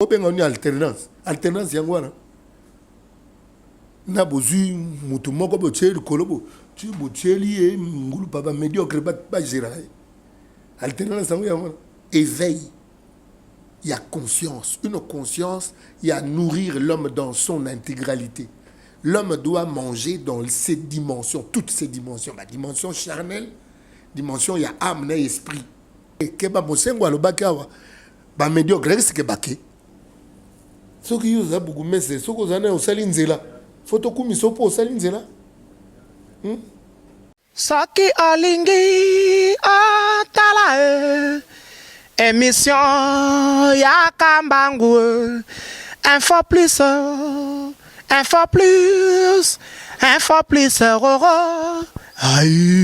On a alternance. Alternance, c'est quoi? Na bozu mutu moko bo tsheli kolobo tu bo tsheli e ngulu papa médiocre pas gérer alternance sango ya éveil. Il y a conscience, une conscience, il y a nourrir l'homme dans son intégralité. L'homme doit manger dans ses dimensions, toutes ses dimensions, la dimension charnelle, dimension il y a âme et esprit. Et que ba mosengo alobakawa ba médiocre c'est que baké. Ce qui vous a beaucoup mais c'est ce que vous avez au salinzela. Photokumi sopo au salinzela. Saki alingi atala émission ya kambangu info plus aïe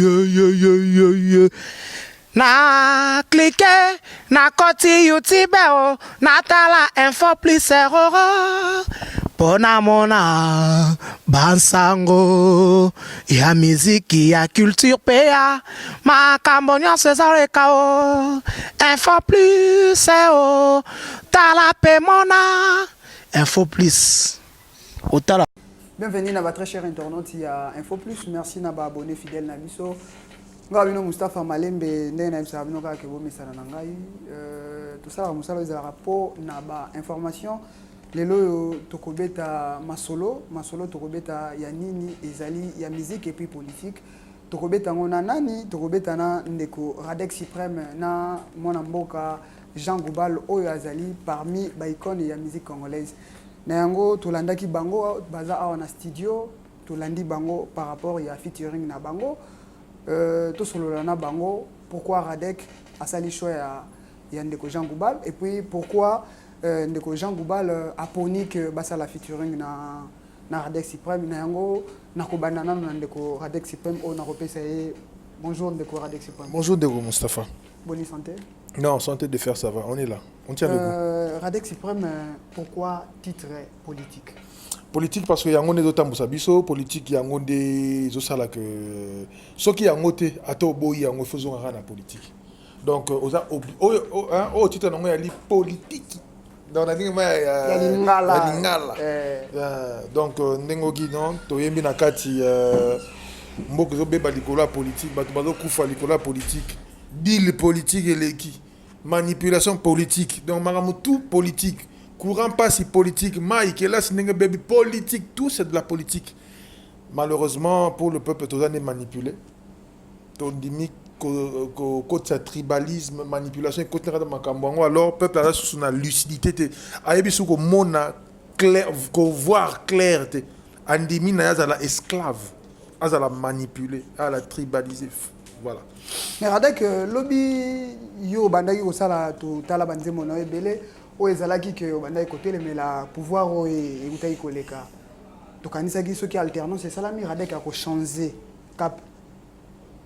aïe aïe aïe aïe na cliquer na koti YouTube na tala info plus pona mona bansango ya miziki ya culture pea makambo nyonso ezaleka info plus tala pe mona info plus otala. Bienvenue à votre très cher internaute, il y a Info Plus. Merci à abonné fidèle na biso. Ngabino Mustafa Malembe ndena msabino ka ke bomisa na ngai. Tout ça musala za rapport na ba information. Lelo tokobeta masolo tokobeta ya nini ezali ya musique et puis politique. Tokobeta ngona nani, tokobeta na ndeko Radek Supreme na mwana mboka Jean Goubal oyo azali parmi ba icônes ya musique congolaise. Na yango tolandaki bango baza awa na studio tolandi bango par rapport ya featuring na bango to solo na bango pourquoi Radek asali choix ya ndeko Jean Goubal et puis pourquoi ndeko Jean Goubal a poni que basa la featuring na Radek Supreme na yango na kobanana na ndeko Radek Supreme o na kopesa bonjour ndeko Radek Supreme. Bonjour ndeko Mustafa. Bonne santé. Non, santé de faire ça va, on est là. On tient debout. Radek Supreme, pourquoi titre politique? Politique parce que y a un d'autres musabiso, politique y a un des osala que ce qui a ngoté ato boy y a un faisons la politique. Donc au titre non y a politique. Dans la ligne ya lingala. Donc ndengogi non to yembi na kati mboko zo beba likola politique, bato bazo kufa likola politique. Deal politique et l'équipe. Manipulation politique. Donc, tout politique. Courant passe politique. Mike, là, c'est baby politique. Tout, c'est de la politique. Malheureusement, pour le peuple, tout ça est manipulé. On dit que tribalisme, manipulation, alors, le peuple a sous la lucidité. Il y a voir clair. Andimi, il y a la esclave. Il y a la manipuler, il la tribaliser. Voilà. Mais Radek, lobby yo bandaki kosala to tala banzemo na ebele o ezalaki ke bandaki kotele mais la pouvoir o ekutaki koleka to kanisa ki soki alternance c'est ça mi Radek a ko changer cap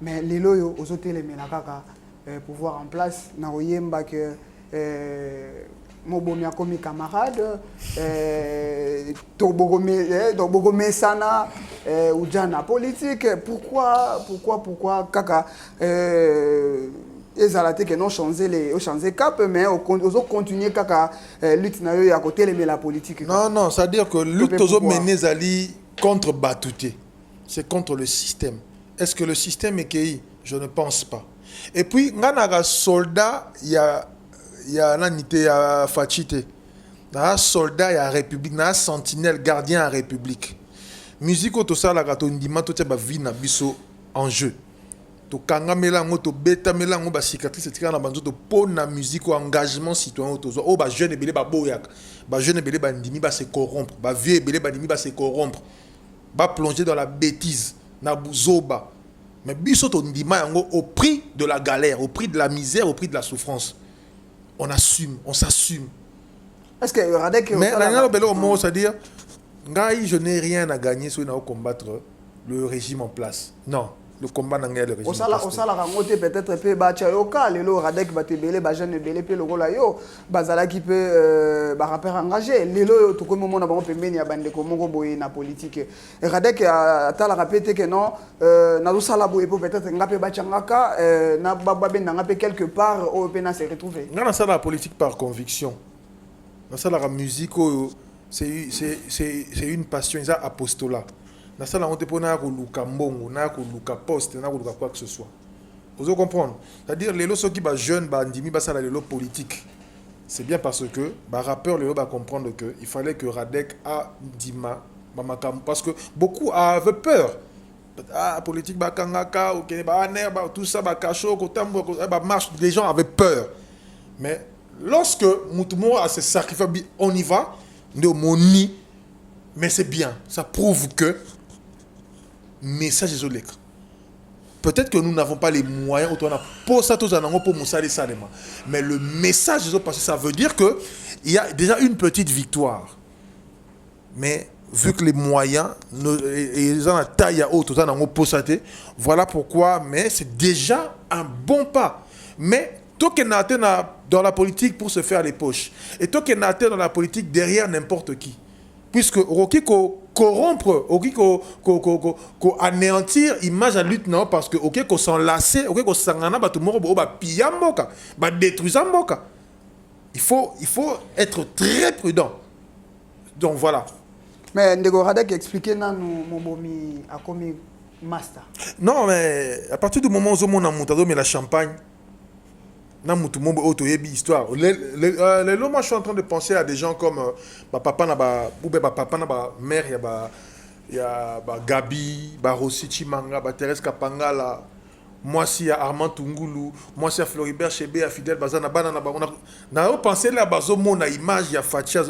mais lelo yo ozotele mais la kaka pouvoir en place na oyemba que mobomi akomi camarade to bogome sana ujana politique pourquoi kaka ezalate que non changer cap mais ozo continuer kaka lutte na yo ya côté mais la politique non ça veut dire que lutte ozo mener zali contre Batouté c'est contre le système. Est-ce que le système est KI? Je ne pense pas. Et puis ngana soldat il y a l'unité à Fachité. Dans soldat, il y a République, dans sentinelle, gardien à République. Musique, tout ça, la gâteau, ndima, tout ça, vie na biso en jeu. To kanga melango, to beta melango, ba cicatrice, etc. Na banzo, to pon na musique, engagement citoyen, to zo. Oh, ba jeune belé, ba boyak. Ba jeune belé, ba ndimi, ba se corrompre. Ba vieux belé, ba ndimi, ba se corrompre. Ba plonger dans la bêtise, na bouzoba. Mais biso, to ndima, au prix de la galère, au prix de la misère, au prix de la souffrance. On assume, on s'assume. Est-ce que Radek... Mais c'est-à-dire, je n'ai rien à gagner si on combattre le régime en place. Non, le combat n'a rien le régime en place. Au salaire peut-être peu bachayoka, le Radek batebele, bajane bele pe logo la yo, bazala qui peut rappeur engagé. Le tout comme moment on peut mener à bande comme boy na politique. Radek a la répété que non, na do sala boy peut-être ngapé bachangaka, na baba ben ngapé quelque part au pena se retrouver. Non, ça la politique par conviction. Dans ça, la musique, c'est une passion, c'est un apostolat. Dans ça, on te peut pas luka mbongo, na luka poste, na luka quoi que ce soit. Vous comprenez? C'est-à-dire, les ceux qui sont jeunes, ndimi ça la politique. C'est bien parce que les rappeurs va comprendre que il fallait que Radek a Dima parce que beaucoup avaient peur. Ah, politique bakangaka, ok, tout ça, bakacho, marche, les gens avaient peur. Mais lorsque Moutoumou a se sacrifié, on y va, mais c'est bien. Ça prouve que message est olé. Peut-être que nous n'avons pas les moyens, mais le message est passé. Ça veut dire qu'il y a déjà une petite victoire. Mais vu que les moyens, ils ont la taille à haute, voilà pourquoi, mais c'est déjà un bon pas. Mais toi qui es dans la politique pour se faire les poches, et toi qui es dans la politique derrière n'importe qui, puisque Roki corrompre, Roki anéantir l'image à lutte, non, parce que Roki s'enlacer, Roki s'engana, tout le monde va piller Mboka, va détruire Mboka. Il faut être très prudent. Donc voilà. Mais Ndeko Radek expliquait dans mon bomi à combien master. Non, mais à partir du moment où on a monté mais la champagne, na mutu mombo otoyebi histoire. Moi je suis en train de penser à des gens comme papa na ba ou ba papa na ba mère ya ba Gabi, ba Rossi Chimanga, ba Thérèse Kapangala. Moi si ya Armand Tungulu, moi si ya Floribert Chebe, ya Fidèle Bazana banana ba on a pensé là bazo mona image ya Fatia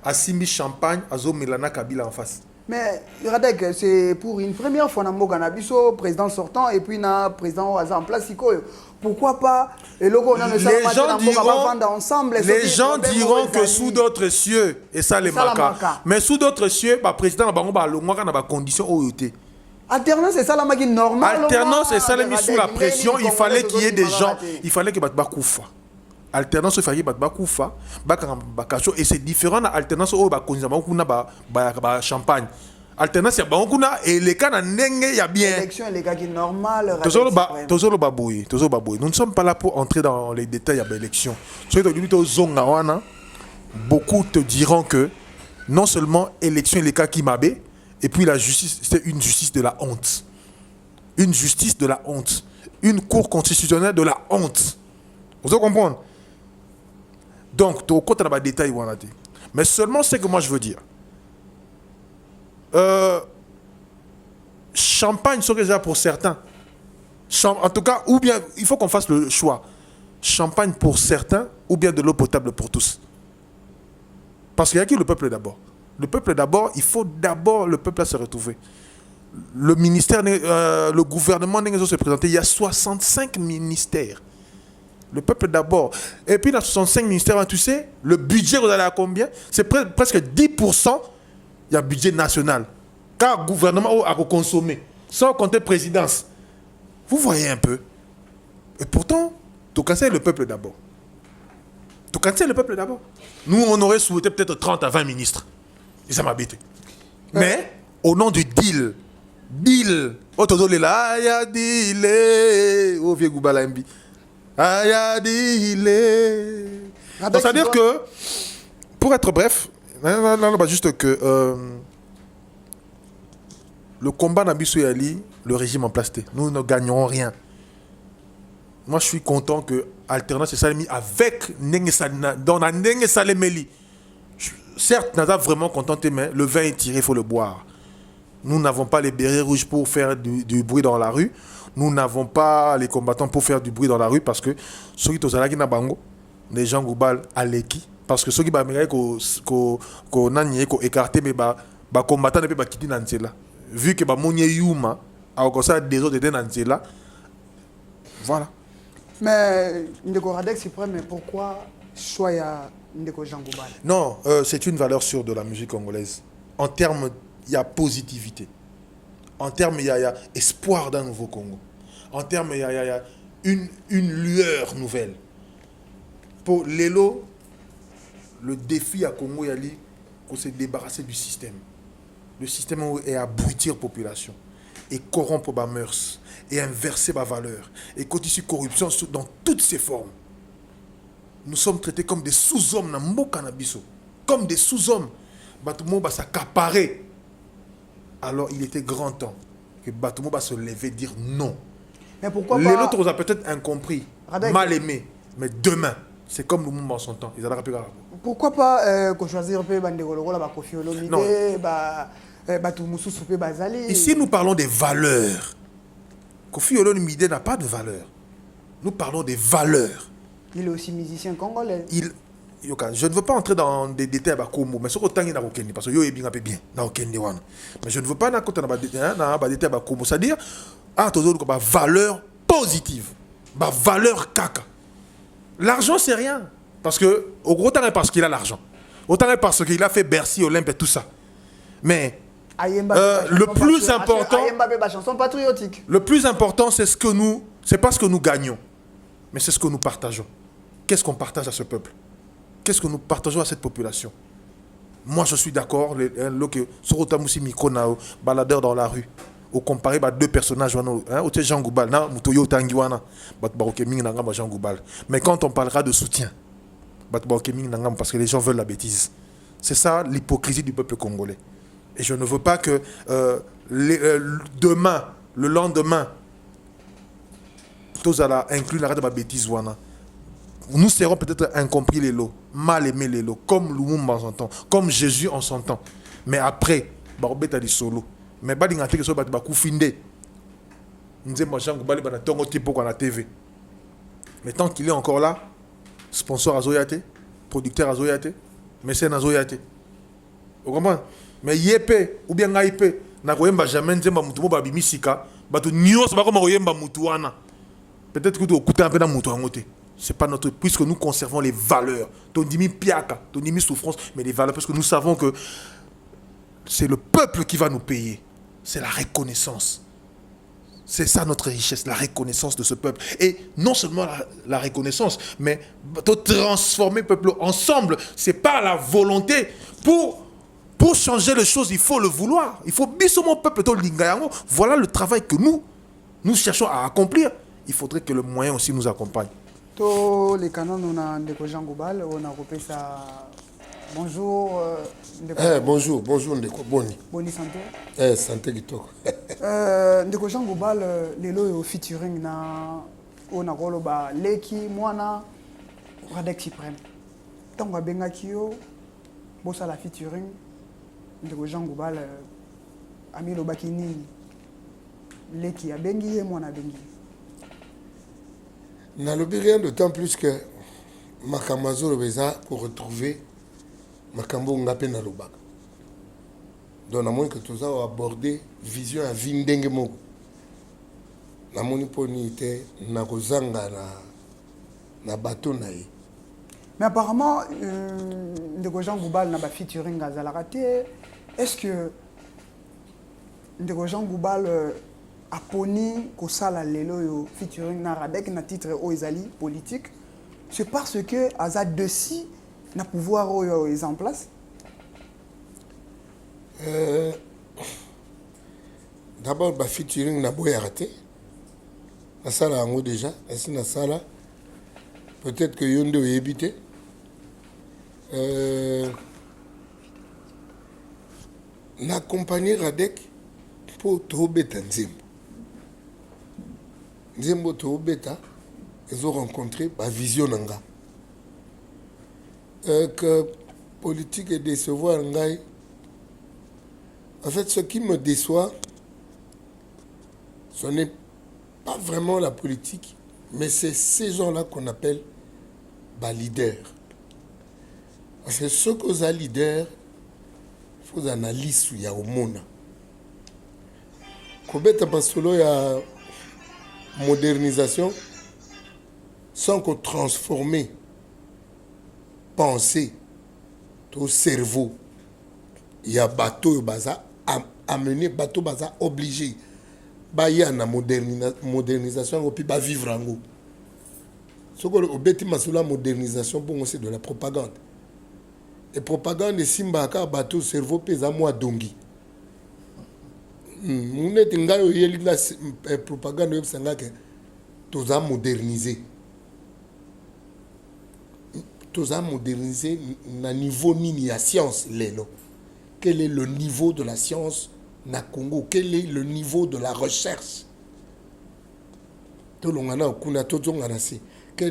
à Simi Champagne, azo Melana Kabila en face. Mais Radek, c'est pour une première fois dans le Ganabiso, président sortant et puis na président au hasard en place. Pourquoi pas les gens diront que sous d'autres cieux, et ça les marque. Mais sous d'autres cieux, le président a condition où il était. Alternance, c'est ça la magie normale. Alternance, c'est ça la mise sous la pression. Il fallait qu'il y ait des gens. Il fallait que Bakoufa. Alternance, il fallait que Bakoufa. Et c'est différent de l'alternance où Bakoufa champagne. Alternance, et les cas il y a bien. L'élection, les gars qui normal. Nous ne sommes pas là pour entrer dans les détails de l'élection. Beaucoup te diront que non seulement l'élection, les cas qui m'abaient, et puis la justice, c'est une justice de la honte. Une justice de la honte. Une cour constitutionnelle de la honte. Vous comprenez? Donc, tu as des détails. Mais seulement ce que moi je veux dire. Champagne, c'est déjà pour certains. En tout cas, ou bien, il faut qu'on fasse le choix. Champagne pour certains, ou bien de l'eau potable pour tous. Parce qu'il y a qui le peuple d'abord? Le peuple d'abord, il faut d'abord le peuple à se retrouver. Le ministère, le gouvernement n'est pas se présenter. Il y a 65 ministères. Le peuple d'abord. Et puis dans 65 ministères, tu sais, le budget, vous allez à combien? C'est presque 10%. Il y a budget national. Car le gouvernement a consommé. Sans compter présidence. Vous voyez un peu. Et pourtant, tout casser le peuple d'abord. Tout casser le peuple d'abord. Nous, on aurait souhaité peut-être 30 à 20 ministres. Et ça m'a bêté. Mais, au nom du deal. Oh, tout le là, aya deal. Oh, vieux Goubalambi. Aya deal. Donc, c'est-à-dire que, pour être bref, non, juste que le combat Nabissou Yali, le régime en place, nous ne gagnerons rien. Moi, je suis content que Alternance et Salemi avec dans la Nenge Salemeli. Certes, nous sommes vraiment contentés, mais le vin est tiré, il faut le boire. Nous n'avons pas les bérets rouges pour faire du bruit dans la rue. Nous n'avons pas les combattants pour faire du bruit dans la rue parce que ceux qui sont là, bango, les gens goubal à l'équipe. Parce que ceux qui sont écartés, mais les combattants ne peuvent pas quitter Nansela. Vu que les Yuma, des autres étaient Nansela. Voilà. Mais Ndeko Radek, c'est vrai, mais pourquoi choisir Ndeko Jean Goubal? Non, c'est une valeur sûre de la musique congolaise. En termes, il y a positivité. En termes, il y a espoir d'un nouveau Congo. En termes, il y a une lueur nouvelle. Pour Lelo, le défi à Congo Yali, c'est se débarrasser du système. Le système est abrutir la population et corrompre les mœurs et inverser les valeurs et continuer corruption dans toutes ses formes. Nous sommes traités comme des sous-hommes dans le cannabis. comme des sous-hommes. Batumo va s'accaparer. Alors il était grand temps que Batumo va se lever et dire non. Mais pourquoi Les pas... autres ont peut-être incompris, Radek. mal aimé. Mais demain, c'est comme Lumumba en son temps. Ils allaient rappeler. Pourquoi pas choisir un peu la Kofi Olomide, Non. Bazali. Ici, nous parlons des valeurs. Kofi Olomide n'a pas de valeurs. Nous parlons des valeurs. Il est aussi musicien congolais. Je ne veux pas entrer dans des détails à Bakomo, mais ce que tu as dit, parce que yo est bien, mais je ne veux pas entrer dans des détails à Bakomo. C'est-à-dire, tu as des valeurs positives, des valeurs caca. L'argent, c'est rien. Parce que, au gros, parce qu'il a l'argent. Autant parce qu'il a fait Bercy, Olympe et tout ça. Mais le plus important, le plus important, c'est pas ce que nous gagnons, mais c'est ce que nous partageons. Qu'est-ce qu'on partage à ce peuple? Qu'est-ce que nous partageons à cette population? Moi, je suis d'accord. Sorotamusi Mikona, baladeur dans la rue, au comparé à deux personnages, Jean Goubal, mais quand on parlera de soutien, parce que les gens veulent la bêtise. C'est ça l'hypocrisie du peuple congolais. Et je ne veux pas que demain, le lendemain, tous allons inclure la bêtise. Nous serons peut-être incompris les lots, mal aimés les lots, comme Lumumba en son temps, comme Jésus en son temps. Mais après, Barbeta dit solo. Mais pas d'ingati que ce soit Bakoufinde. Nous disons, Jean Goubali, on a tongo type pour la TV. Mais tant qu'il est encore là, sponsor à Zoyate, producteur à Zoyate, mécène à Zoyate. Vous comprenez? Mais yépé, ou bien ngaïpé, n'a pas jamais dit que ba bimisika, batu nyos ba comme oyemba mutuana. Peut-être que tu écoutes un peu dans mutuangote. C'est pas notre, puisque nous conservons les valeurs. Ton dimi piaka, ton dimi souffrance, mais les valeurs, parce que nous savons que c'est le peuple qui va nous payer. C'est la reconnaissance. C'est ça notre richesse, la reconnaissance de ce peuple. Et non seulement la reconnaissance, mais de transformer le peuple ensemble. C'est pas la volonté. Pour changer les choses, il faut le vouloir. Il faut bisser mon peuple. Voilà le travail que nous cherchons à accomplir. Il faudrait que le moyen aussi nous accompagne. Tous les canons, on a Ndeko Jean Goubal, on a repris ça. Bonjour. Bonjour Ndeko, boni. Boni santé. Santé kitoko. Ndeko Jean Goubal, lelo featuring na on a roloba Leki Mwana Radek Supreme. Tango benga kiyo bossa la featuring Ndeko Jean Goubal ami lobaki nini Leki abengi Mwana bengi. Nalobi rien d'autant plus que Makamazo le beza pour retrouver Makambo Ngapé Nalobaka. Donc, à moins que tout ça a abordé vision à Vindenge Moko. La moniponité n'a kozanga na bateau naï. Mais apparemment, Ndeko Jean Goubal n'a pas featuring à Zalarate. Est-ce que Ndeko Jean Goubal a poni kosala lelo yo featuring na Radek na titre Oizali politique? C'est parce que Azad Dessi n'a pouvoir est en place? D'abord, le featuring n'a pas raté. La salle a déjà. Ainsi, la salle, peut-être que Yondo est habité. N'accompagner Radek pour Tobeta Nzembo. Nzembo Tobeta, ils ont rencontré ma vision Nanga. Que politique et décevoir Ngai. En fait, ce qui me déçoit, ce n'est pas vraiment la politique, mais c'est ces gens-là qu'on appelle leaders. Parce que ceux qui sont leaders, il faut analyser il y a au monde. Quand il y a modernisation, sans qu'on transforme pensée, ton cerveau, il y a bateau baza amener bateau baza obligé ba y a na modernisation et puis ba vivre en haut. Ce que au bêti masula modernisation bon c'est de la propagande. Et propagande simba ka bateau cerveau pesa moi dongi. Mune tinga yo yeli la propagande yo sanga que tous a modernisé. tous à moderniser na niveau nini ya science lelo. Quel est le niveau de la science na Congo? Quel est le niveau de la recherche? Quel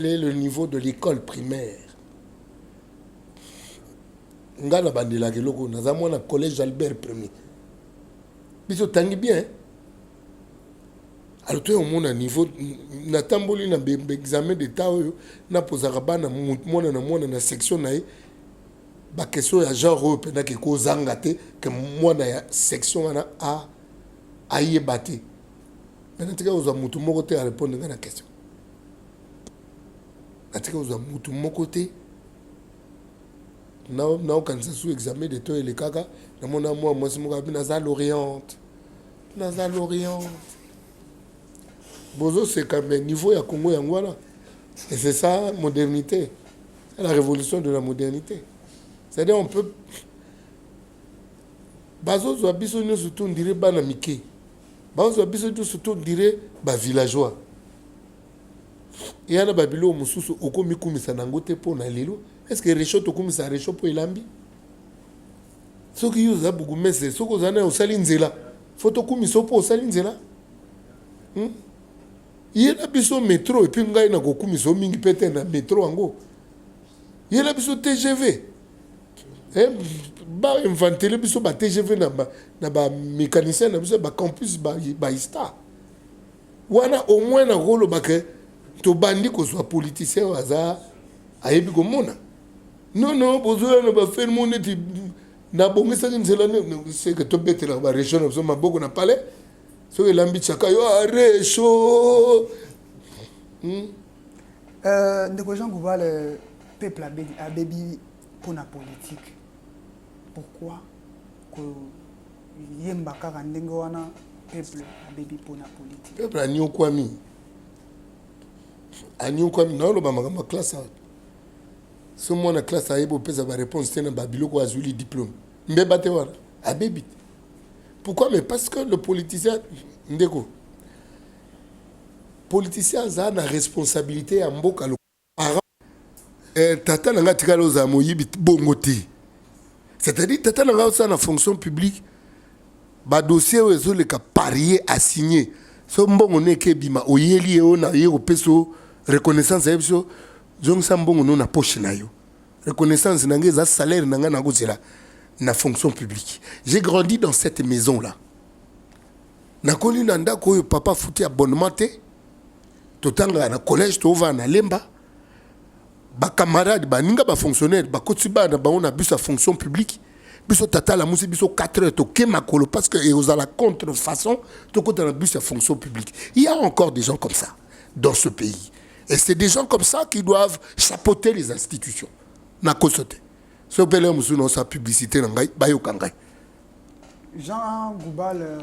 est le niveau de l'école primaire? Ngana bandela keloko na zamona collège Albert Premier. Biso tangi bien. Alors tu au monde à niveau na tamboli na examen d'état na posaka bana mona na section na ba question ya genre pe na ke ko zanga te que mona ya section na a yebate. Maintenant tu as mutu moko te à répondre à la question. Tu as mutu moko te na quand ça sous examen d'état et les kaka na mona moi c'est mo na za l'Oriente. Na za l'Oriente. Bozo, c'est quand même niveau à Congo et Angola. Et c'est ça, modernité. C'est la révolution de la modernité. C'est-à-dire, on peut. Bazo, Zoabiso, nous surtout, on dirait Banamike. Bazo, Zoabiso, nous surtout, on dirait villageois. Et à la Babilo, Moussou, Okomi Koumisa Nangote pour Nalilo. Est-ce que Réchaud, Okomisa Réchaud pour Elambi? Ce qui est beaucoup, mais c'est ce que vous avez au Salinzela. Faut Okomiso pour Salinzela. Il y a biso métro et puis ngai na kokumiso mingi pete na métro ango. Il y a biso TGV. Ba inventé le biso ba TGV na ba mécanicien na biso ba campus ba ista. Wana au moins na rolo ba ke to bandi ko soit politicien waza ayebi ko mona. Non bozo na ba faire mon eti na bongisa nzela c'est que to bete la ba région na biso maboko na palais. So elambi chaka yo arecho. Ndeko Jean Gouba, le peuple a bébi pour la politique. Pourquoi que yemba kaka ndenge wana peuple a bébi pour la politique? Peuple a nyo kwami. A nyo kwami na lo ba ma classe. So mo na classe a yebo pesa ba réponse tena ba biloko azuli diplôme. Mbeba te wana a bébi. Pourquoi? Mais parce que le politicien, ndeko, politicien a une responsabilité à mboka le parent. Tata nanga tikalo za moyibi bongote. C'est-à-dire tata nanga ça na fonction publique, ba dossier ozo le ka parier assigné. So mbongo ne ke bima oyeli e ona ye opeso reconnaissance ebso jong sa mbongo no na poche na yo. Reconnaissance nanga za salaire nanga na gozela. Na fonction publique. J'ai grandi dans cette maison-là. Nakoli nanda ko papa fouti abonnement te. Totanga na collège to va na lemba. Ba camarade ba ninga ba fonctionnaire ba kotiba na ba on a bu sa fonction publique. Biso tata la musi biso 4 heures to ke makolo parce que aux à la contrefaçon to ko na bu sa fonction publique. Il y a encore des gens comme ça dans ce pays. Et c'est des gens comme ça qui doivent chapeauter les institutions. Na kosote. Ce pélé musuno sa publicité nangai bayo kangai. Jean Goubal,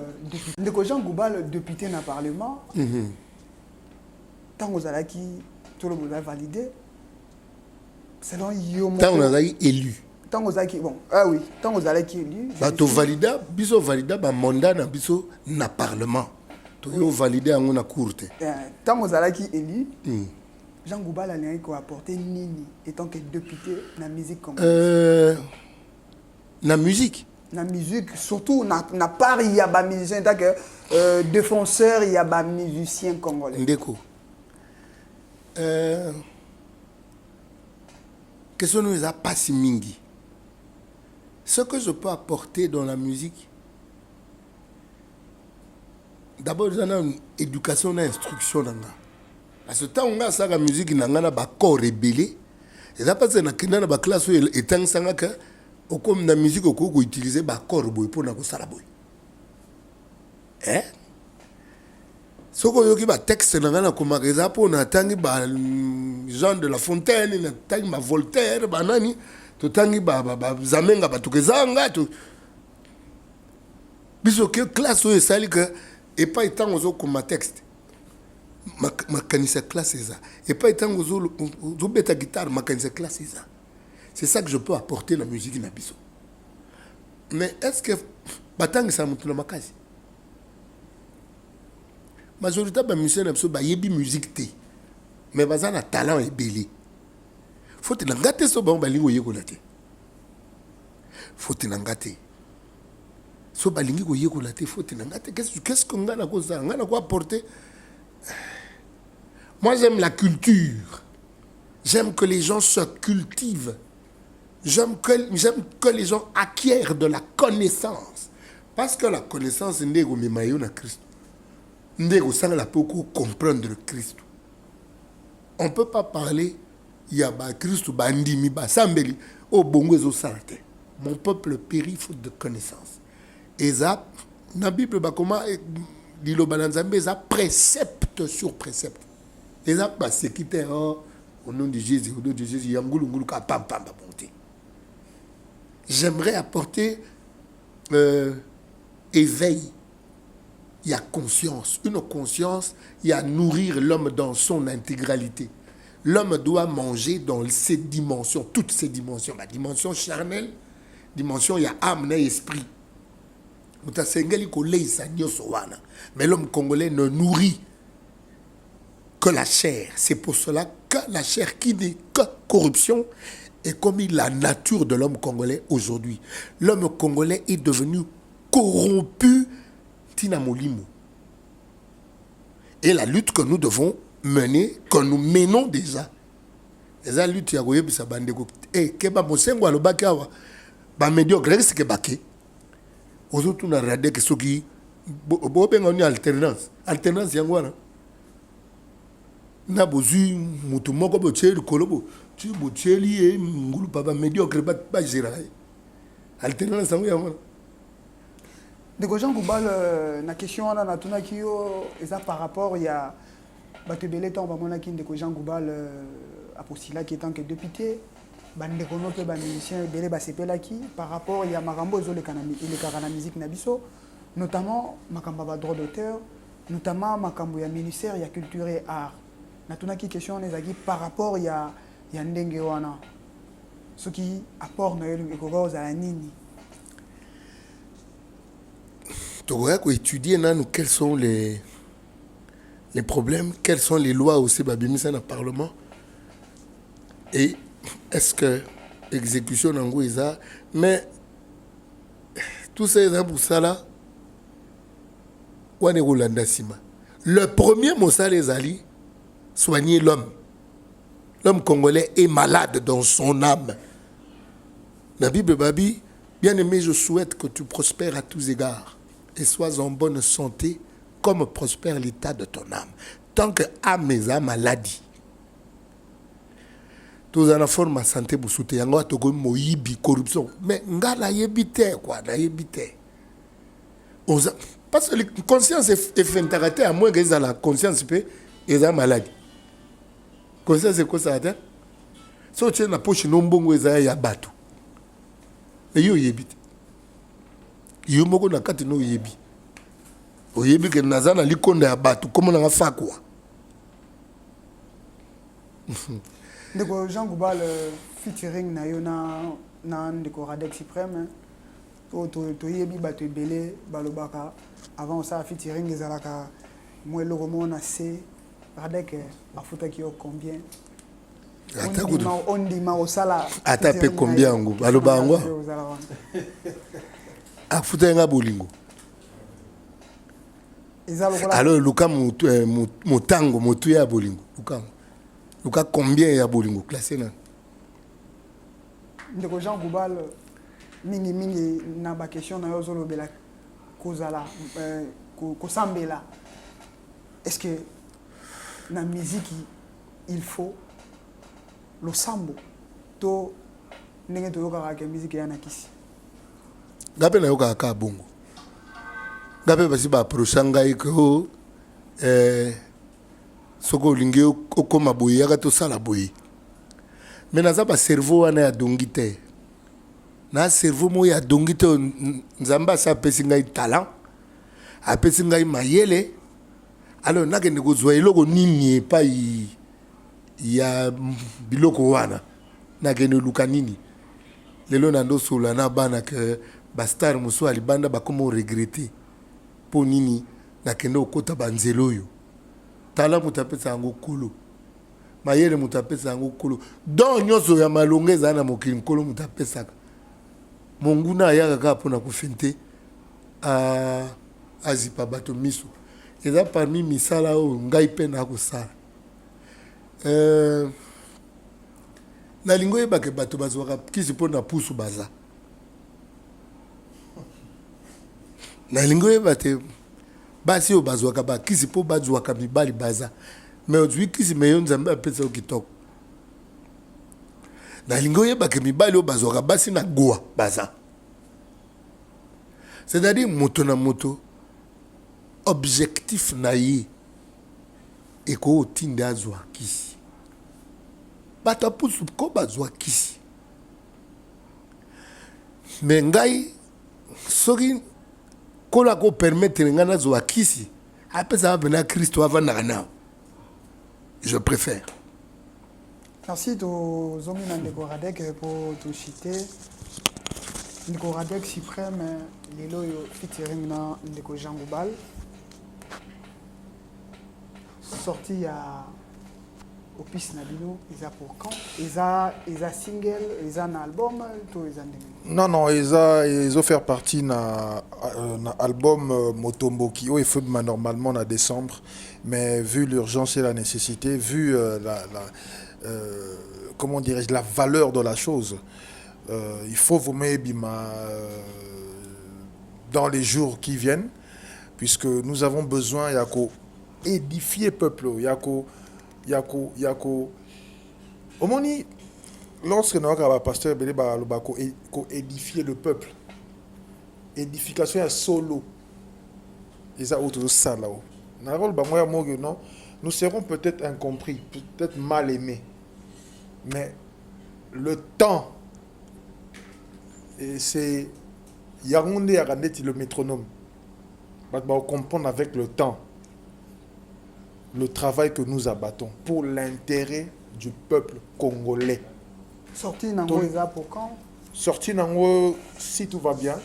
Jean Goubal, député dans le Parlement, tant que vous avez tout le monde a validé, selon Yomo. Tant que vous avez élu. Tant que vous avez bon, ah oui, tant que vous avez élu. Bah tu valida, biso valida, bah mandat na biso na Parlement. Tu yo validé en una courte. Tant que vous avez élu. Jean Goubal a apporté Nini, étant que député dans la musique congolaise. La musique. La musique, surtout, na part il y a des musiciens, tant que défenseur, il y a des musiciens congolais. Ndeko. Question nous a pas si mingi. Ce que je peux apporter dans la musique, d'abord, j'ai une éducation, une instruction. À ce temps, on a ça la musique, on a un corps rébellé. Et ça passe dans la classe où il est en que comme la musique, on peut utiliser un corps pour nous faire hein? Ce qu'on a dit, texte, on a comme exemple, on a tangi Jean de La Fontaine, on a tangi Voltaire, banani, to tangi zamenga batukezanga, to biso que classe où il s'allie que et pas étant aux comme texte. Ma classe c'est ça. Et pas étant aux bêta guitare, ma classe c'est ça. C'est ça que je peux apporter la musique na biso. Mais est-ce que batang ça monte na makasi? Majorité ba musicien na biso ba yebi musique té. Mais bazana talent est belé. faut te ngate so ba balingo yekola te faut te ngate so balingi ko yekola te faut te ngate qu'est-ce qu'on a ko ça ngana ko apporter. Moi j'aime la culture, j'aime que les gens se cultivent, j'aime que les gens acquièrent de la connaissance, parce que la connaissance n'est pas mémayo na Christ, n'est pas ça la peut comprendre le Christ. On peut pas parler ya ba Christ ba ndimi ba sambeli o bongo zo salate. Mon peuple périt faute de connaissance. Et ça, dans la Bible, comment dit le balanzambe, ça précepte sur précepte. Et ça, c'est qui était au nom de Jésus, Yangoulou pam pam bonté. J'aimerais apporter éveil. Il y a conscience. Une conscience, il y a nourrir l'homme dans son intégralité. L'homme doit manger dans ses dimensions, toutes ses dimensions. La dimension charnelle, dimension, il y a âme et esprit. Mais l'homme congolais ne nourrit que la chair. C'est pour cela que la chair qui n'est que corruption est comme la nature de l'homme congolais aujourd'hui. L'homme congolais est devenu corrompu tinamolimo. Et la lutte que nous devons mener, que nous menons déjà. Et la lutte, il y a bisa bandeko. Eh, keba mosengo alobaki awa. Ba médiocre, c'est que baké. Aujourd'hui, on a radé que ceux qui ont une alternance. Alternance, c'est quoi? Na bozu mutu moko bo tsheli kolobo tu bo tsheli e ngulu papa médiocre pas gérer. Alternance, c'est quoi? Ndeko Jean Goubal, na question wana na tuna kiyo eza par rapport il y a batebele temps ba mona ki Ndeko Jean Goubal apostila qui étant que député bandeko no pe ba musicien belé ba sepela ki par rapport il y a makambo zo le kana musique na biso notamment makambo ba droit d'auteur notamment makambo ya ministère ya culture et art na tuna ki question ezaki par rapport il y a ndenge wana ce qui apport na yelo ekoko za nini. Tu vois étudier nous quels sont les problèmes, quelles sont les lois aussi babimisa dans le Parlement et est-ce que exécution en gros ça mais tout ça est pour ça là on est Rolanda Sima. Le premier mot ça les alliés soigner l'homme congolais est malade dans son âme. La Bible babi bien aimé je souhaite que tu prospères à tous égards et sois en bonne santé comme prospère l'état de ton âme. Tant que âme est maladie. Tous en forme de santé pour soutenir. Yango to comme moyibi corruption. Mais ngala yebite quoi, na yebite. Parce que la conscience est fintarate à moins que la conscience peut est maladie. Conscience c'est quoi ça attend? So tu na poche no mbongo eza ya bato. Mais yo yebite. Yo moko na kati no yebi. Oyebi ke nazana likonda ya bato comme na fa quoi. Ndeko Jean Goubal featuring na yo na ndeko Radek Supreme to yebi bato ebele balobaka avant ça featuring ezalaka moi le roman na C Radek afutaki yo combien on dit ma osala atape combien ngo baloba ngo afuta nga bolingo. Alors Luka motango motu ya bolingo Luka combien ya bolingo classé na Ndeko Jean Goubal mingi na ba question na yo zolo bela kozala ko sambela est-ce que na musique il faut le sambo to ndenge to yoka ka musique ya nakisi gape na yoka ka bongo gape basi ba prochanga iko soko lingi okoma boye yaka to sala boye mais naza ba cerveau wana ya dongite na cerveau mo ya dongite nzamba sa pesi ngai talent apesi ngai mayele alors nakende kozwa eloko nini epai ya biloko wana nakende luka nini lelo na ndosola na bana ke bastar muso alibanda bakomo regretter po nini nakende okota banzelo yo tala mutapesa yango kolo mayele moto apesaka yango kolo donc nyonso ya malonga ezala na mokili nkolo moto apesaka monguna ayaka kaka mpona kofente azipa bato miso eza parmi misala oyo ngai mpe nakosala nalingi oyebake bato bazwaka kisi mpo na pusu baza nalingi oyeba te basi oyo bazwaka bakisi mpo bazwaka mibali baza me ozwi kisi me yo nzambe apesa yo kitoko nalingi oyebake mibali oyo bazwaka basi na goa baza c'est-à-dire moto na moto objectif na ye ekootinda azwa kisi bato apusu ko bazwa kisi me ngai soki kola kopermettre ngai nazwa kisi apesa avena kristo avandaka nao je préfère. Merci to zongi na ndeko Radek pour tout citer. Ndeko Radek suprême lelo yo featuring na ndeko Jean Goubal. Sorti à Opus Nabino, ils a pour quand? Ils a single, ils a un album, tout ils a Non, ils ont fait partie na album Motomboki. Il faut normalement en décembre, mais vu l'urgence et la nécessité, vu comment dirais-je, la valeur de la chose, il faut vous mettre dans les jours qui viennent, puisque nous avons besoin édifier le peuple, au moni lorsque nous avons pasteur Belé Balobako édifier le peuple, édification est solo, et ça autour de ça là-haut. Nous serons peut-être incompris, peut-être mal aimés, mais le temps, et c'est Yaoundé Arandeti le métronome, on comprend avec le temps le travail que nous abattons pour l'intérêt du peuple congolais. Sorti Nango Eza pour quand? Sorti Nango, si tout va bien,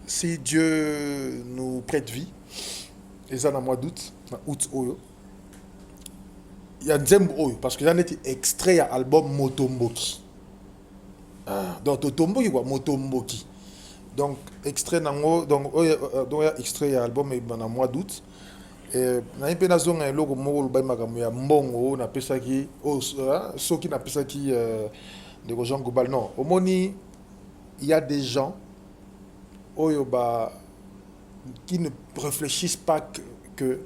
si Dieu nous prête vie, Eza dans le mois d'août, Oyo. Il y a Nzembo Oyo, parce que j'en ai extrait à l'album Motomboki. Donc Motomboki quoi, Motomboki. Donc extrait Nango, donc extrait à l'album dans le mois d'août. Na ipena zonga eloko moko lubai makambo ya mbongo na pesaki soki na pesaki de Jean Goubal non omoni il y a des gens oyoba qui ne réfléchissent pas que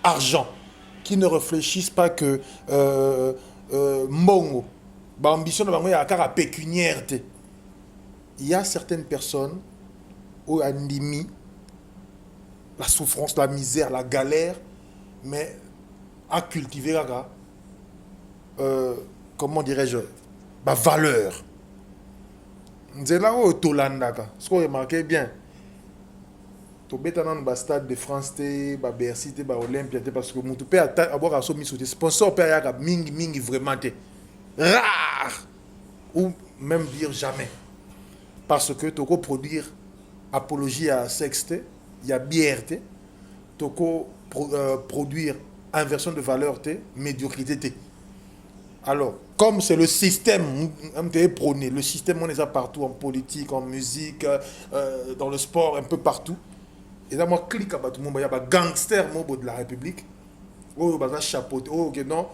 argent, qui ne réfléchissent pas que mbongo ba ambition na bango ya kaka pécuniaire te. Il y a certaines personnes au andimi la souffrance, la misère, la galère, mais à cultiver comment dirais-je, ma valeur. C'est là où tu l'as ce qu'on remarque bien. Tu es dans le stade de France, tu Bercy, tu Olympia, parce que tu peux avoir un sponsor, mingi vraiment rare, ou même dire jamais. Parce que tu peux produire apologie à sexe. Il y a BRT, toko produire inversion de valeur, médiocrité. Alors, comme c'est le système, le système on est là partout, en politique, en musique, dans le sport, un peu partout. Et là, moi, clique à tout le monde, il y a des gangsters de la République, oh, il y a chapeau, oh, non,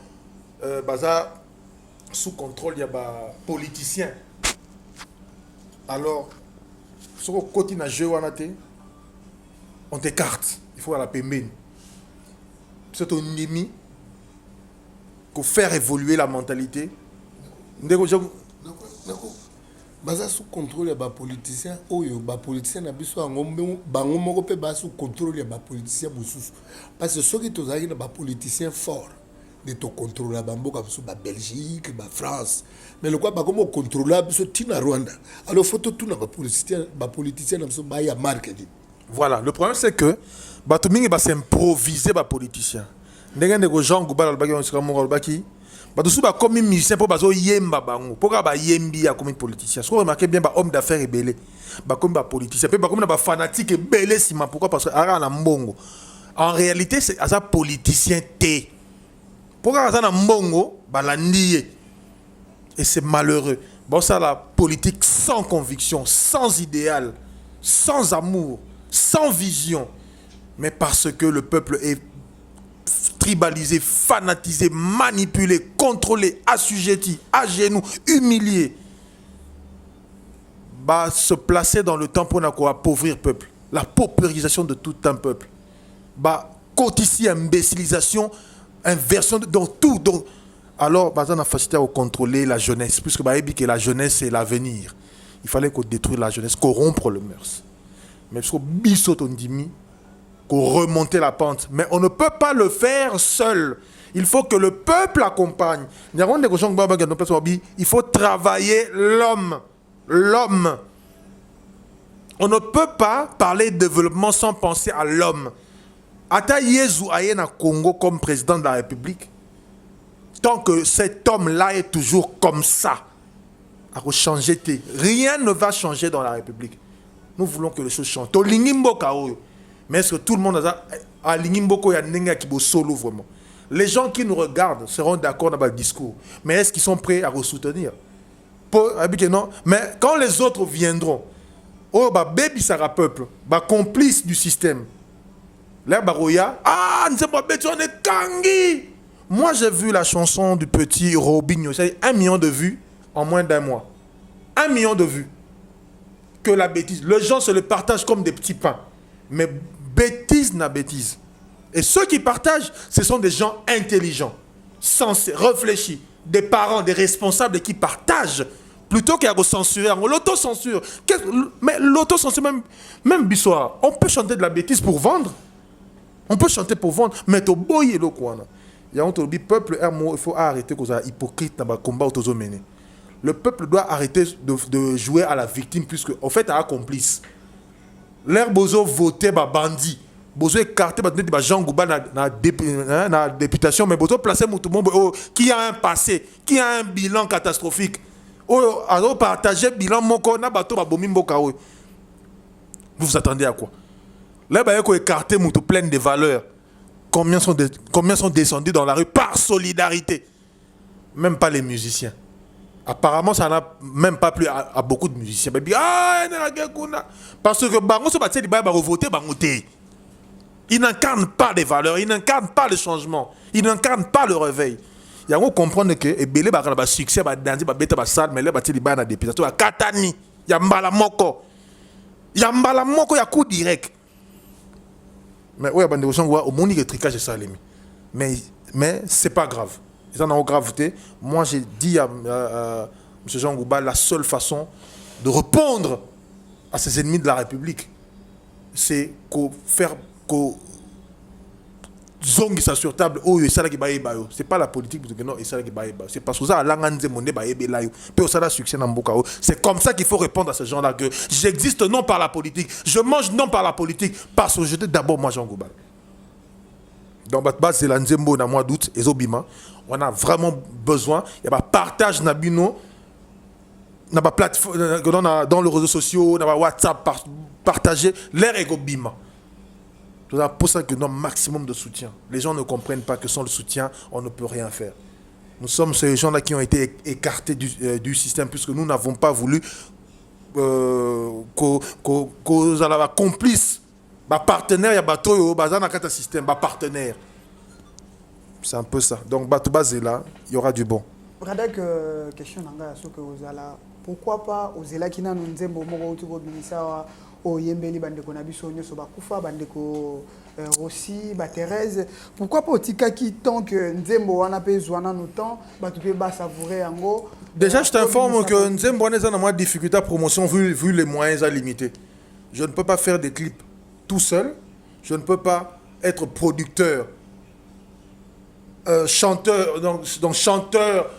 sous contrôle, il y a des politiciens. Alors, sur le côté de jeu, on t'écarte, il faut à la pembine. C'est ton ennemi pour faire évoluer la mentalité. Baza sous contrôle ya ba politicien oyo ba politicien na biso ngombe bango moko pe ba sous contrôle ya ba politicien bosusu parce que ceux qui tozaki na ba politicien fort de to contrôler ba mboka biso ba Belgique ba France mais le quoi ba comme contrôler biso tina Rwanda alors faut tout na ba politicien na biso ba ya marketing. Voilà, le problème c'est que Batomingi va s'improviser les politiciens. Ndenge Jean Goubal albaki on sera mort albaki. Batosu ba comme musicien pour bazo yemba bango. Pourquoi ba yembi a comme politicien. Ce qu'on remarque bien ba homme d'affaires belé. Ba comme ba politicien, pe ba comme ba fanatique belé sima pourquoi parce que ara na mbongo. En réalité c'est asa politicien té. Pourquoi asa na mbongo balandi. Et c'est malheureux. Bon, ça, la politique sans conviction, sans idéal, sans amour, sans vision. Mais parce que le peuple est tribalisé, fanatisé, manipulé, contrôlé, assujetti, à genoux, humilié. Bah, se placer dans le temps pour appauvrir le peuple. La paupérisation de tout un peuple. Bah, ici, imbécilisation, inversion, dans tout. Donc, alors, bah, on a facilité à contrôler la jeunesse, puisque bah, que la jeunesse, c'est l'avenir. Il fallait qu'on détruise la jeunesse, corrompre le mœurs. Mais parce qu'on bisot on dit, qu'on remonte la pente. Mais on ne peut pas le faire seul. Il faut que le peuple accompagne. Il faut travailler l'homme. L'homme. On ne peut pas parler de développement sans penser à l'homme. Ata Yezu aye na Congo comme président de la République. Tant que cet homme-là est toujours comme ça, rien ne va changer dans la République. Nous voulons que les choses changent. Mais est-ce que tout le monde a solo vraiment? Les gens qui nous regardent seront d'accord dans le discours. Mais est-ce qu'ils sont prêts à soutenir? Mais quand les autres viendront, baby sera peuple, complice du système. L'air baroya, on est kangi. Moi, j'ai vu la chanson du petit Robinho. C'est 1 million de vues en moins d'1 mois. 1 million de vues. Que la bêtise. Les gens se le partagent comme des petits pains. Mais bêtise n'a bêtise. Et ceux qui partagent, ce sont des gens intelligents, sensés, réfléchis. Des parents, des responsables qui partagent. Plutôt qu'à censurer. On l'autocensure. Mais l'autocensure, même Bissoir, on peut chanter de la bêtise pour vendre. On peut chanter pour vendre. Mais au boy et le quoi. Le peuple, il faut arrêter qu'on soit hypocrite dans le combat autour mené. Le peuple doit arrêter de jouer à la victime, puisque, en fait, il y a un complice. L'air bozo voté par bandit. Bozo écarté par Jean Gouba dans la députation, mais bozo placé qui a un passé, qui a un bilan catastrophique. Alors, partager bilan moko na bato ba bomi mboka. Vous vous attendez à quoi? Là, il faut écarter moutou plein de valeurs. Combien sont descendus dans la rue par solidarité? Même pas les musiciens. Apparemment, ça n'a même pas plu à beaucoup de musiciens. Parce que ils n'incarnent pas des valeurs, ils n'incarnent pas le changement, ils n'incarnent pas le réveil. Il faut comprendre que Ebele ba succès ba danser ba beta ba salle mais là ba teli ba na députation ya katani ya mbala moko ya coup direct. Mais ouais, bande gens au moni que tricage ça les mais c'est pas grave. Ils en ont gravité. Moi j'ai dit à M. Jean Gouba, la seule façon de répondre à ces ennemis de la République, c'est faire zongi ça sur table. Oh, ça qui baye bayo. C'est pas la politique non, ça qui baye bayo. C'est parce que ça la nganze monde baye belayo. Peu ça la succès dans mboka. C'est comme ça qu'il faut répondre à ces gens-là que j'existe non par la politique, je mange non par la politique parce que j'étais d'abord moi Jean Gouba. Dans notre base c'est la Nzembo dans mois d'août et Zobima, on a vraiment besoin, il y a pas partage nabino na pas plateforme dans les réseaux sociaux, na WhatsApp partager l'air et Gobima. C'est pour ça que nous avons un maximum de soutien. Les gens ne comprennent pas que sans le soutien, on ne peut rien faire. Nous sommes ces gens-là qui ont été écartés du système puisque nous n'avons pas voulu qu'on soit complice. Partenaire, il y a bateau, il y a système, partenaire. C'est un peu ça. Donc, base est là, il y aura du bon. Radak, question pourquoi pas aux Zelakina nous Nzembo Moro Ministère au Yembeli Bandeko Nabiso Nyoso Bakufa Bandeko Rossi Thérèse, pourquoi pas au Tikaki tant que Nzembo wana pe zwana nous temps tu peux pas savourer en gros. Déjà je t'informe que Nzembo wana a moins de difficulté à promotion vu les moyens limités. Je ne peux pas faire des clips tout seul, je ne peux pas être producteur, chanteur, donc chanteur,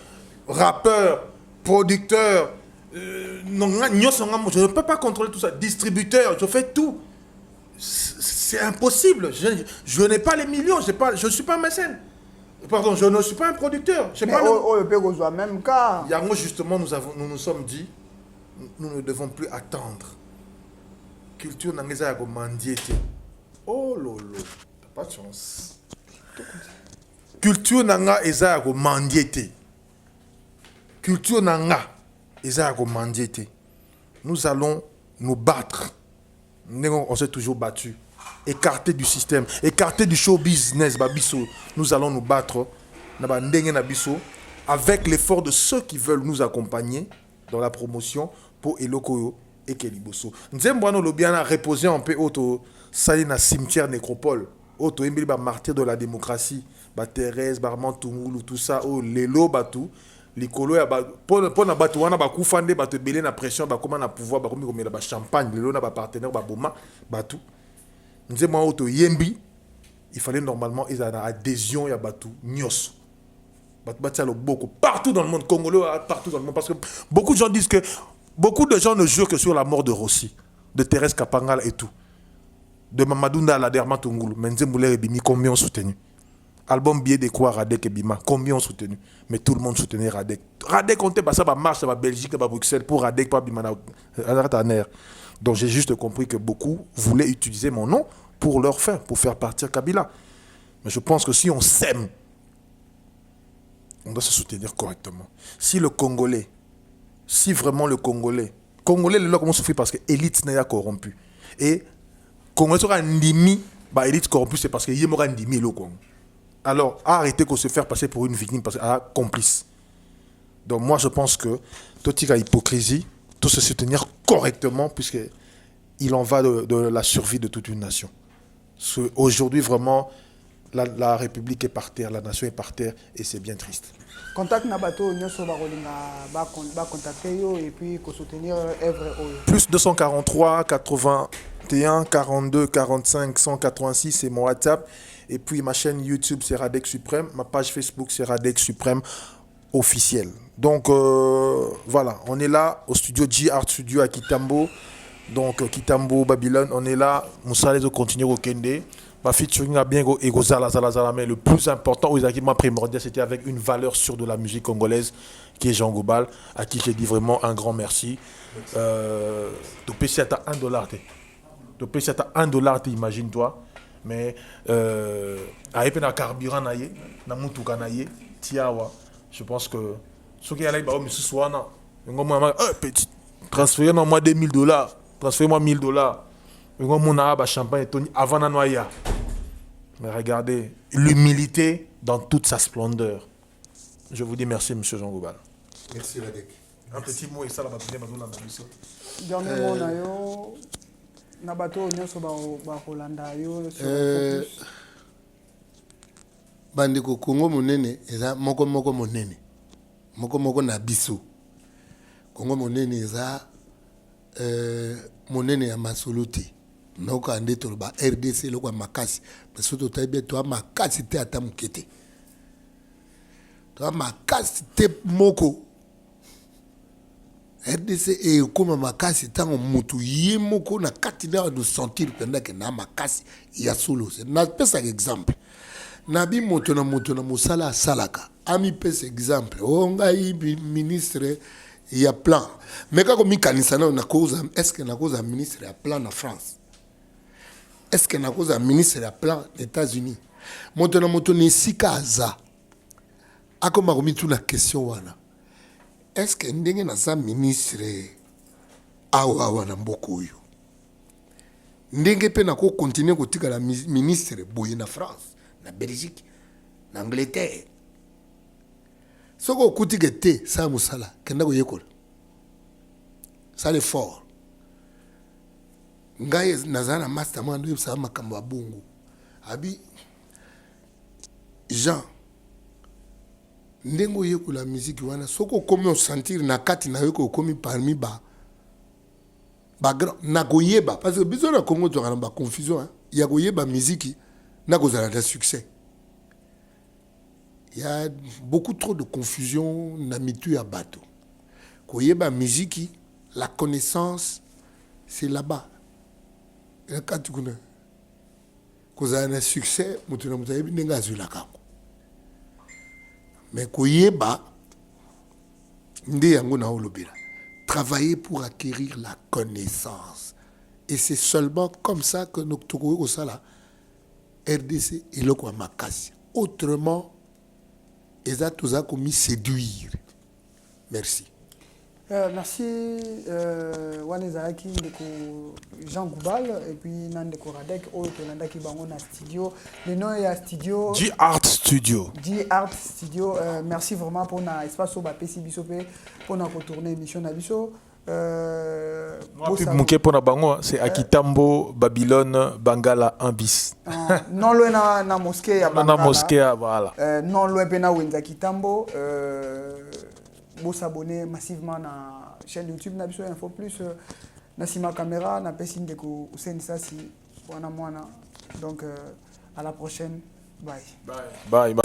rappeur, producteur. Je ne peux pas contrôler tout ça. Distributeur, je fais tout. C'est impossible. Je n'ai pas les millions. Je ne suis pas un mécène. Pardon, je ne suis pas un producteur. Même cas. Justement, nous nous sommes dit, nous ne devons plus attendre. Culture n'a pas de mandiété. Oh lolo, t'as pas de chance. Culture n'a pas de mandiété. culture nanga eza komandité. Nous allons nous battre. On s'est toujours battu. Écarté du système, écarté du show business, babiso. Nous allons nous battre avec l'effort de ceux qui veulent nous accompagner dans la promotion pour Elokoyo et Keliboso. Nzembwano Lobiana reposer un peu auto sali na cimetière nécropole. Auto embili ba martyr de la démocratie, ba Thérèse, ba Armand tout ça, oh lelo batu. Likolo ya ba pona batu wana ba kufande batu belé na pression ba comment na pouvoir ba komi komela ba champagne lelo na ba partenaire ba boma batu. Nzembwano auto yembi, il fallait normalement ils avaient adhésion ya batu nyos. Partout dans le monde, congolais, partout dans le monde. Parce que beaucoup de gens disent que beaucoup de gens ne jurent que sur la mort de Rossi, de Thérèse Kapangala et tout. De Mamadou Ndala, d'Herman Tungulu. Menze Moulé et Bimi, combien ont soutenu? Album Billet de quoi Radek et Bima, combien ont soutenu? Mais tout le monde soutenait Radek. Radek comptait pas ça, va marche, ça va Belgique, ça va Bruxelles, pour Radek, pas Bima, donc j'ai juste compris que beaucoup voulaient utiliser mon nom pour leur fin, pour faire partir Kabila. Mais je pense que si on s'aime, on doit se soutenir correctement. Si le Congolais, si vraiment le Congolais, le là comment souffrir parce que l'élite n'est pas corrompue. Et Congolais sera ndimi, bah élite corrompue c'est parce que yémora ndimi le Congo. Alors arrêtez de se faire passer pour une victime parce que complice. Donc moi je pense que tout y a hypocrisie, tout se soutenir correctement puisque il en va de la survie de toute une nation. Aujourd'hui vraiment la République est par terre, la nation est par terre et c'est bien triste. Contact Nabato, Nyoso Barolinga, contacter yo et puis soutenir œuvre. Plus 243 81 42 45 186 c'est mon WhatsApp. Et puis ma chaîne YouTube c'est Radek Suprême, ma page Facebook c'est Radek Suprême officiel. Donc voilà, on est là au studio G-Art Studio à Kitambo. Donc Kitambo, Babylone, on est là. Moussa les continuer au Kende. Ma featuring a bien ego zala, mais le plus important aux équipements primordial, c'était avec une valeur sûre de la musique congolaise, qui est Jean Gobal, à qui j'ai dit vraiment un grand merci. Tu peux si à $1, tu peux si à $1, imagine-toi. Mais avec un carburant naïe, na mutuka naïe, tiawa. Je pense que ce qui est là, mais ce soir, non, petit, transférez-moi $2,000, transférez-moi $1,000. Champagne avant la noya. Mais regardez, l'humilité dans toute sa splendeur. Je vous dis merci, monsieur Jean Gobal. Merci, Radek. Un petit mot et ça, la bataille dernier mot, Nayo. Nabato, Nyoso Bakolanda, yo. Bandeko Congo monene, eza moko monene. Moko na biso. Congo monene, eza monene ya masoluti. Noka ande toloba RDC lokwa makasi parce que totabe to makasi te ata mukete to makasi te moko RDC e koma makasi tango mutu ye moko na kati na de sentir pendant que na makasi ya solo na pesa exemple na bi moto na musala salaka ami pesa exemple o ngai ministre il y a plan mais quand mi kanisa na cause est-ce que na cause ministre ya plan na France. Est-ce que na cause un ministre à plan des États-Unis? Moto ni sikaza. Akoma komi tu la question wana. Est-ce que ndenge na sa ministre awa wana mboko yo? Ndenge pe na ko continuer ko tika la ministre boye na France, na Belgique, na Angleterre. Soko kutige te sa musala kenda ko yekola. Ça le fort. Ngai nazana master mwana ndo sa makambo ya bongo abi Jean ndengo yeko la musique wana soko komi o sentir na kati na yeko komi parmi ba na koyeba parce que besoin na Congo to ba confusion ya koyeba musique na kozala da succès. Il y a beaucoup trop de confusion na mitu ya bato. Koyeba musique, la connaissance c'est là-bas. Quand tu connais, quand un succès, tu n'as pas eu de la mais koyeba, travailler pour acquérir la connaissance. Et c'est seulement comme ça que nous trouvons ça là. RDC et le quoi makasi. Autrement, ils ont tous commis séduire. Merci. Merci Wanezaki ndeko Jean Goubal et puis Nandeko Radek Oyotonandaki Bango na studio. Le nom est studio G-Art Studio. G-Art Studio. Merci vraiment pour na espace au Bapesi Bisope pour na retourner émission na biso. Mouké pour na bango c'est Akitambo Babylone Bangala 1 bis. Non loin na mosquée ya Bangala. Na mosquée voilà. Non loin pe na Wenza Kitambo. Vous s'abonner massivement à la chaîne YouTube Nabiso Info Plus na sima caméra na pesine de ko usenisa si wana mwana donc à la prochaine bye bye bye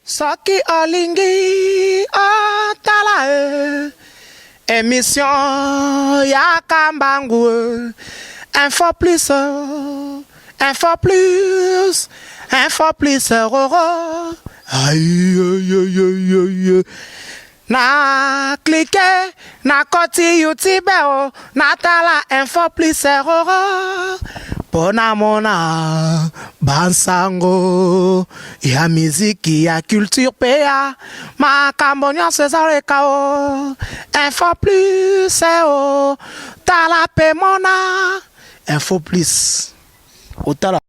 Soki olingi otala émission ya Kambangu info plus roro aïe na cliquer na koti YouTube na tala info plus roro pona mona bansango ya miziki ya culture pea makambo nyonso ezaleka o info plus tala pe mona info plus otala